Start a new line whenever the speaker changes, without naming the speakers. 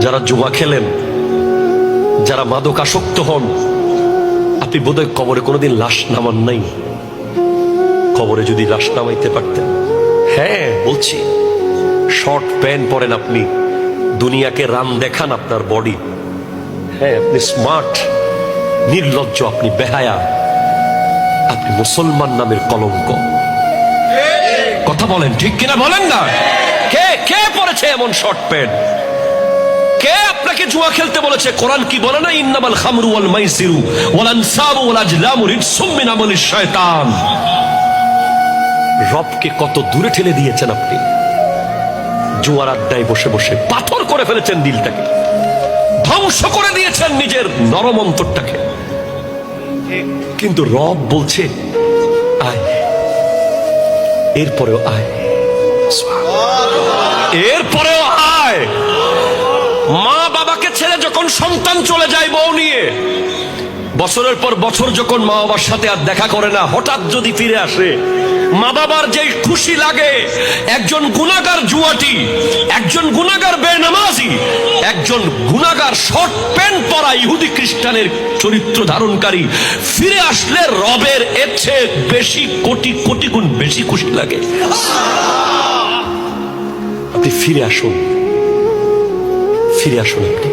যারা জুয়া খেলেন, যারা মাদকাসক্ত হন, আপনি বোধহয় কবরে কোনোদিন লাশ নামান নাই। কবরে যদি লাশ নামাইতে পারতেন, হ্যাঁ বলছি, শর্ট প্যান্ট পরেন আপনি, দুনিয়াকে রান দেখান আপনার বডি, হ্যাঁ আপনি স্মার্ট, নির্লজ্জ, আপনি বেহায়া, আপনি মুসলমান নামের কলঙ্ক। কথা বলেন ঠিক কিনা বলেন না? কে কে পড়েছে এমন শর্ট প্যান্ট? কে আপনাকে জুয়া খেলতে বলেছে? কোরআন কি বলে না, ইন্নামাল খামরু ওয়াল মাইসিরু ওয়াল আনসাবু ওয়াল আজলামু রিজসুম মিন আমালিশ শয়তান। রবকে কত দূরে ঠেলে দিয়েছেন আপনি। জুয়ার আড্ডায় বসে বসে পাথর করে ফেলেছেন দিলটাকে, ধ্বংস করে দিয়েছেন নিজের নরম অন্তরটাকে। কিন্তু রব বলছে আয়, এরপরেও আয়, এরপরেও আয়। মা বাবাকে ছেড়ে যখন সন্তান চলে যায় বউ নিয়ে, বছরের পর বছর যখন মা বাবার সাথে আর দেখা করে না, হঠাৎ যদি ফিরে আসে, মা বাবার যে খুশি লাগে। একজন গুনাহগার জুয়াটি, একজন গুনাহগার বেনামাজি, একজন গুনাহগার শর্ট প্যান্ট পরা ইহুদি খ্রিস্টানের চরিত্র ধারণকারী ফিরে আসলে রবের এর চেয়ে বেশি কোটি কোটি গুণ বেশি খুশি লাগে। আপনি ফিরে আসুন, ফিরে আসুন আপনি।